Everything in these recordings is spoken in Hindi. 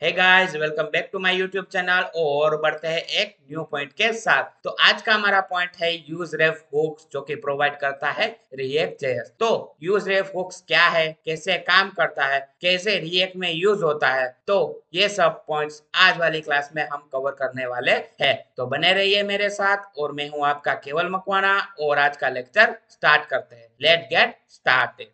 Hey guys, welcome back to my YouTube channel और बढ़ते हैं एक न्यू पॉइंट के साथ। तो आज का हमारा पॉइंट है यूज रेफ हुक्स, जो कि प्रोवाइड करता है रिएक्ट जेएस। तो यूज रेफ हुक्स क्या है, कैसे काम करता है, कैसे रिएक्ट में यूज होता है, तो ये सब पॉइंट्स आज वाली क्लास में हम कवर करने वाले हैं। तो बने रहिए मेरे साथ और मैं हूं आपका केवल मकवाना और आज का लेक्चर स्टार्ट करते हैं। Let get started.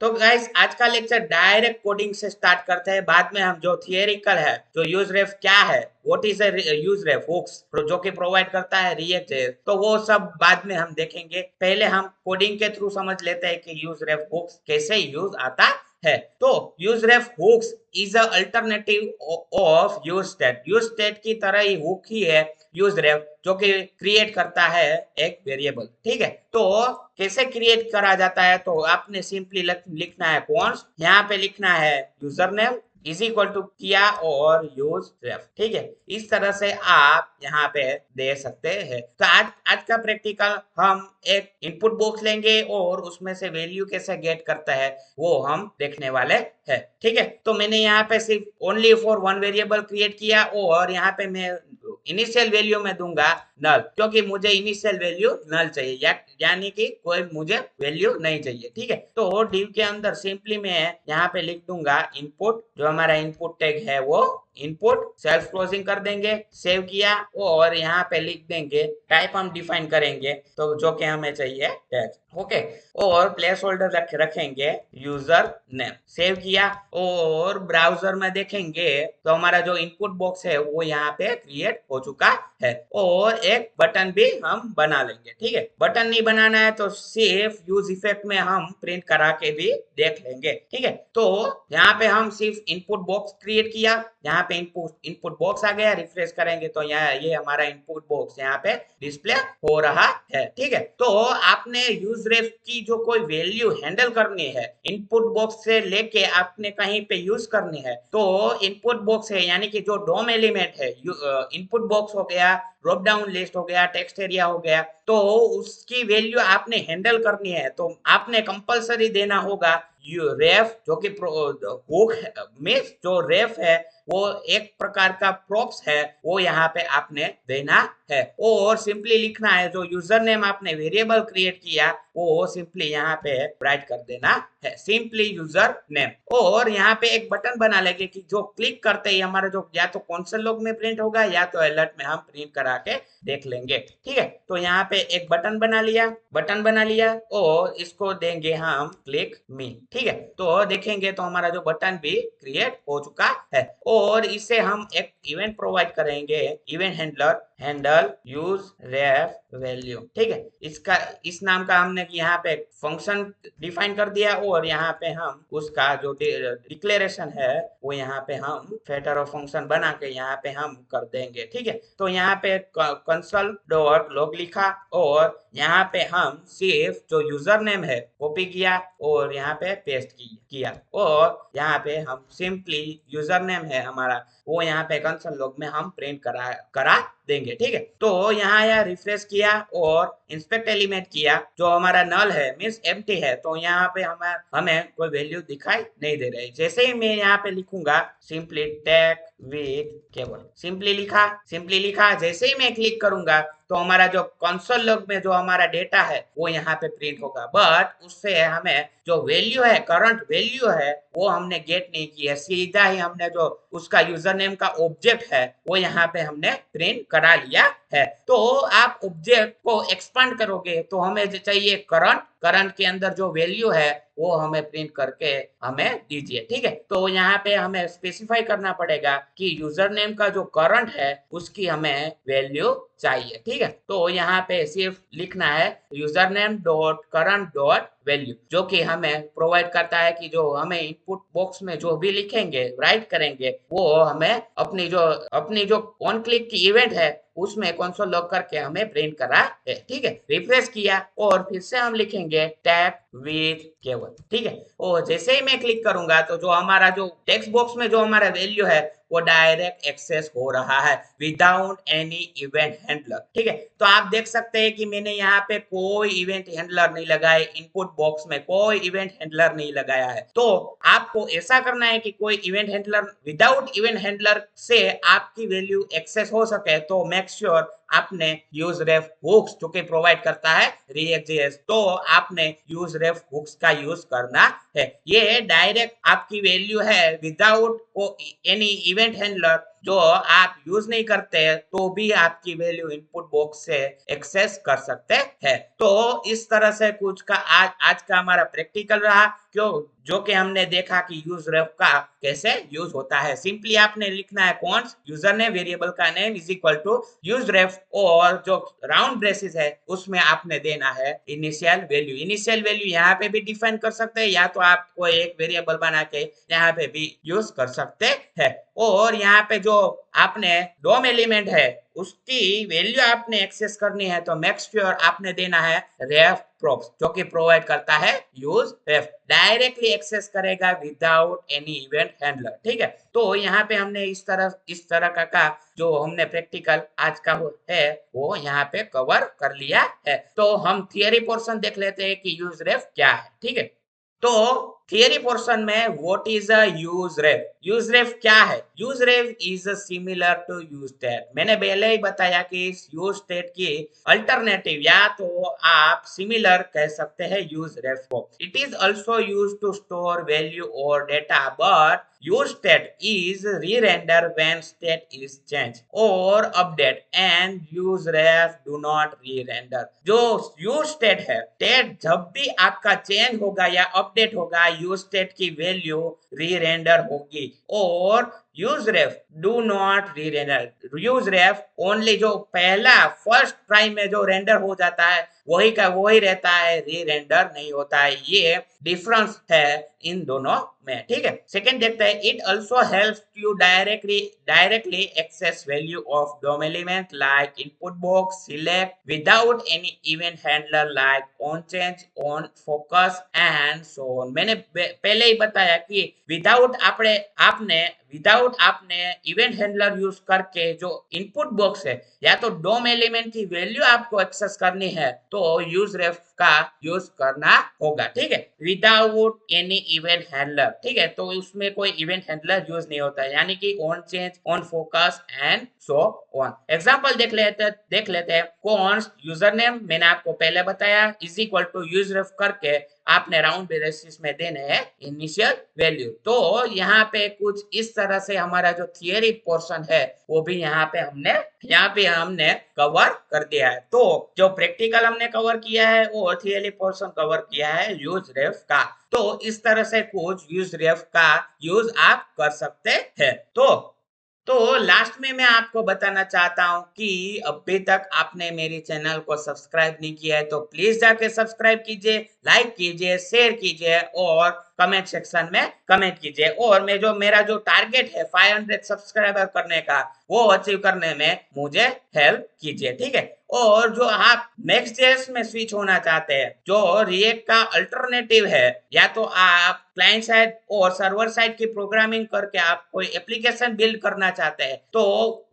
तो गाइस, आज का लेक्चर डायरेक्ट कोडिंग से स्टार्ट करते हैं। बाद में हम जो थियरिकल है, जो यूज रेफ क्या है, what is use ref hooks, जो कि प्रोवाइड करता है रिएक्ट जेएस, तो वो सब बाद में हम देखेंगे। पहले हम कोडिंग के थ्रू समझ लेते हैं कि यूज रेफ हुक्स कैसे यूज आता है। तो use ref hooks is a alternative of use state. Use state की तरह ही हुक ही है यूज रेफ, जो कि क्रिएट करता है एक वेरिएबल। ठीक है, तो कैसे क्रिएट करा जाता है, तो आपने सिंपली लिखना है कॉन्स्ट, यहाँ पे लिखना है user name is equal to किया और यूज रेफ। ठीक है, इस तरह से आप यहाँ पे दे सकते हैं। तो आज आज का प्रैक्टिकल हम एक इनपुट बॉक्स लेंगे और उसमें से वैल्यू कैसे गेट करता है वो हम देखने वाले हैं। ठीक है, तो मैंने यहाँ पे सिर्फ only for one variable create किया और यहाँ पे मैं इनिशियल वैल्यू में दूंगा नल, क्योंकि मुझे इनिशियल वैल्यू नल चाहिए, यानी कि कोई मुझे वैल्यू नहीं चाहिए। ठीक है, तो डिव के अंदर सिंपली मैं यहाँ पे लिख दूंगा इनपुट, जो हमारा इनपुट टैग है वो इनपुट, सेल्फ क्लोजिंग कर देंगे, सेव किया और यहाँ पे लिख देंगे टाइप हम डिफाइन करेंगे, तो जो कि हमें चाहिए टेक्स्ट। ओके, और प्लेस होल्डर रखेंगे यूजर नेम, सेव किया और ब्राउजर में देखेंगे तो हमारा जो इनपुट बॉक्स है वो यहाँ पे क्रिएट हो चुका है और एक बटन भी हम बना लेंगे। ठीक है, बटन नहीं बनाना है तो सिर्फ यूज इफेक्ट में हम प्रिंट करा के भी देख लेंगे। ठीक है, तो यहाँ पे हम सिर्फ इनपुट बॉक्स क्रिएट किया, यहाँ पे इनपुट इनपुट बॉक्स आ गया, रिफ्रेश करेंगे तो यहाँ ये हमारा इनपुट बॉक्स यहाँ पे डिस्प्ले हो रहा है। ठीक है, तो आपने यूज रेफ की जो कोई वैल्यू हैंडल करनी है, इनपुट बॉक्स से लेके आपने कहीं पे यूज करनी है, तो इनपुट बॉक्स है यानी कि जो डोम एलिमेंट है, इनपुट बॉक्स हो गया, ड्रॉप डाउन लिस्ट हो गया, टेक्स्ट एरिया हो गया, तो उसकी वैल्यू आपने हैंडल करनी है तो आपने कंपलसरी देना होगा रेफ, जो कि हुक में जो रेफ है वो एक प्रकार का प्रॉप्स है, वो यहाँ पे आपने देना है और सिंपली लिखना है जो यूजर नेम आपने वेरिएबल क्रिएट किया वो सिंपली यहाँ पे राइट कर देना है, सिंपली यूजर नेम। और यहाँ पे एक बटन बना लेंगे कि जो क्लिक करते ही हमारा जो या तो कंसोल लॉग में प्रिंट होगा या तो अलर्ट में हम प्रिंट करा के देख लेंगे। ठीक है, तो यहाँ पे एक बटन बना लिया और इसको देंगे हम क्लिक मी। ठीक है, तो देखेंगे तो हमारा जो बटन भी क्रिएट हो चुका है और इसे हम एक इवेंट प्रोवाइड करेंगे, इवेंट हैंडलर हैंडल यूज रेफ वैल्यू। ठीक है, इसका इस नाम का हमने यहाँ पे फंक्शन डिफाइन कर दिया और यहाँ पे हम उसका जो डिक्लेरेशन है वो यहाँ पे हम फेटर ऑफ फंक्शन बना के यहाँ पे हम कर देंगे। ठीक है, तो यहाँ पे कंसोल डॉट लॉग लिखा और यहाँ पे हम सिर्फ जो यूजर नेम है कॉपी किया और यहाँ पे पेस्ट किया और यहाँ पे हम सिंपली यूजर नेम है हमारा वो यहाँ पे कंसोल लॉग में हम प्रिंट करा देंगे। ठीक है, तो यहाँ रिफ्रेश किया और इंस्पेक्ट एलिमेंट किया, जो हमारा नल है मींस एम्प्टी है, तो यहाँ पे हमें कोई वैल्यू दिखाई नहीं दे रही। जैसे ही मैं यहाँ पे लिखूंगा सिंपली टैग विथ केवल, सिंपली लिखा, जैसे ही मैं क्लिक करूंगा तो हमारा जो कंसोल लॉग में जो हमारा डेटा है वो यहाँ पे प्रिंट होगा, बट उससे हमें जो वैल्यू है, करंट वैल्यू है, वो हमने गेट नहीं की है, सीधा ही हमने जो उसका यूजर नेम का ऑब्जेक्ट है वो यहाँ पे हमने प्रिंट करा लिया है। तो आप ऑब्जेक्ट को एक्सपांड करोगे तो हमें चाहिए करंट के अंदर जो वैल्यू है वो हमें प्रिंट करके हमें दीजिए। ठीक है, तो यहाँ पे हमें स्पेसिफाई करना पड़ेगा कि यूजर नेम का जो करंट है उसकी हमें वैल्यू चाहिए। ठीक है, तो यहाँ पे सिर्फ लिखना है user name dot current dot value, जो कि हमें प्रोवाइड करता है कि जो हमें इनपुट बॉक्स में जो भी लिखेंगे राइट करेंगे वो हमें अपनी जो ऑन क्लिक की इवेंट है उसमें कंसोल लॉग करके हमें प्रिंट करा है। ठीक है, रिफ्रेश किया और फिर से हम लिखेंगे टैग विथ केवल। ठीक है, और जैसे ही मैं क्लिक करूंगा तो जो हमारा जो टेक्स्ट बॉक्स में जो हमारा वैल्यू है वो डायरेक्ट एक्सेस हो रहा है विदाउट एनी इवेंट हैंडलर। ठीक है, तो आप देख सकते हैं कि मैंने यहाँ पे कोई इवेंट हैंडलर नहीं लगाया, इनपुट बॉक्स में कोई इवेंट हैंडलर नहीं लगाया है। तो आपको ऐसा करना है कि कोई event handler, without event handler से आपकी वैल्यू एक्सेस हो सके, तो मेक श्योर आपने यूज रेफ हुक्स जो कि प्रोवाइड करता है React.js, तो आपने यूज रेफ हुक्स का यूज करना है। ये डायरेक्ट आपकी वैल्यू है विदाउट एनी इवेंट हैंडलर, जो आप यूज नहीं करते तो भी आपकी वैल्यू इनपुट बॉक्स से एक्सेस कर सकते हैं। तो इस तरह से कुछ का आज का हमारा प्रैक्टिकल रहा, क्यों जो कि हमने देखा कि यूज रेफ का कैसे यूज होता है। सिंपली आपने लिखना है कॉन्स्ट यूजर नेम, वेरिएबल का name is equal to useRef, और जो राउंड ब्रेसेस है उसमें आपने देना है इनिशियल वैल्यू। इनिशियल वैल्यू यहाँ पे भी डिफाइन कर सकते हैं, या तो आप कोई एक वेरिएबल बना के यहाँ पे भी यूज कर सकते हैं। और यहाँ पे जो आपने डोम एलिमेंट है उसकी वैल्यू आपने एक्सेस करनी है, तो मेक श्योर आपने देना है रेफ प्रोप्स जो कि प्रोवाइड करता है यूज रेफ, डायरेक्टली एक्सेस करेगा विदाउट एनी इवेंट हैंडलर। ठीक है, तो यहाँ पे हमने इस तरह का जो हमने प्रैक्टिकल आज का है वो यहाँ पे कवर कर लिया है। तो हम थियरी पोर्शन देख लेते हैं कि यूज रेफ क्या है। ठीक है, तो थियरी पोर्शन में what is a useRef. Use रेफ क्या है? UseRef is similar to useState. मैंने पहले ही बताया कि इस यूज स्टेट की अल्टरनेटिव या तो आप सिमिलर कह सकते हैं यूज रेफ को। It is also used to store value और data, but use state is re-render when state is changed or update, and use ref do not re-render। जो use state है, state जब भी आपका चेंज होगा या अपडेट होगा, use state की वैल्यू re-render होगी, और यूज रेफ डू नॉट री रेंडर। यूज रेफ ओनली जो पहला फर्स्ट ट्राई में जो रेंडर हो जाता है वही का वही रहता है, री रेंडर नहीं होता है। ये डिफरेंस है इन दोनों में। ठीक है, सेकंड देखते हैं, it also helps you directly access value of DOM element like input box select without any event handler like on change, on focus and so on. मैंने पहले ही बताया कि विदाउट आपने इवेंट हैंडलर यूज करके जो इनपुट बॉक्स है या तो डोम एलिमेंट की वैल्यू आपको एक्सेस करनी है, तो यूज रेफ का यूज करना होगा। ठीक है, विदाउट एनी इवेंट हैंडलर। ठीक है, तो उसमें कोई इवेंट हैंडलर यूज नहीं होता है, यानी कि on change, on focus and so on. Example देख लेते हैं। कॉन्स्ट यूजर नेम मैंने आपको पहले बताया इज इक्वल टू यूज रेफ करके आपने राउंड बेसिस में देने हैं इनिशियल वैल्यू। तो यहाँ पे कुछ इस तरह से हमारा जो थियरी पोर्शन है वो भी यहाँ पे हमने कवर कर दिया है। तो जो प्रैक्टिकल हमने कवर किया है वो थियरी पोर्शन कवर किया है यूज रेफ का। तो इस तरह से कुछ यूज रेफ का यूज आप कर सकते हैं। तो लास्ट में मैं आपको बताना चाहता हूं कि अभी तक आपने मेरे चैनल को सब्सक्राइब नहीं किया है तो प्लीज जाके सब्सक्राइब कीजिए, लाइक कीजिए, शेयर कीजिए और कमेंट सेक्शन में कमेंट कीजिए। और मेरा जो टारगेट है 500 सब्सक्राइबर करने का, वो अचीव करने में मुझे हेल्प कीजिए। ठीक है, और जो आप Next.js में स्विच होना चाहते हैं, जो रिएक्ट का अल्टरनेटिव है, या तो आप क्लाइंट साइड और सर्वर साइड की प्रोग्रामिंग करके आप कोई एप्लीकेशन बिल्ड करना चाहते हैं, तो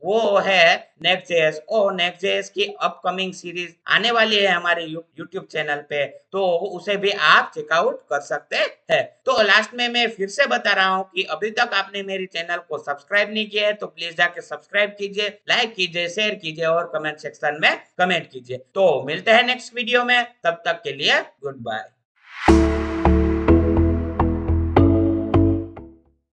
वो है Next.js। और Next.js की अपकमिंग सीरीज आने वाली है हमारे यूट्यूब चैनल पे, तो उसे भी आप चेकआउट कर सकते हैं। तो लास्ट में मैं फिर से बता रहा हूँ कि अभी तक आपने मेरे चैनल को सब्सक्राइब नहीं किया है तो प्लीज जाके सब्सक्राइब कीजिए, लाइक कीजिए, शेयर कीजिए और कमेंट सेक्शन में कमेंट कीजिए। तो मिलते हैं नेक्स्ट वीडियो में, तब तक के लिए गुड बाय।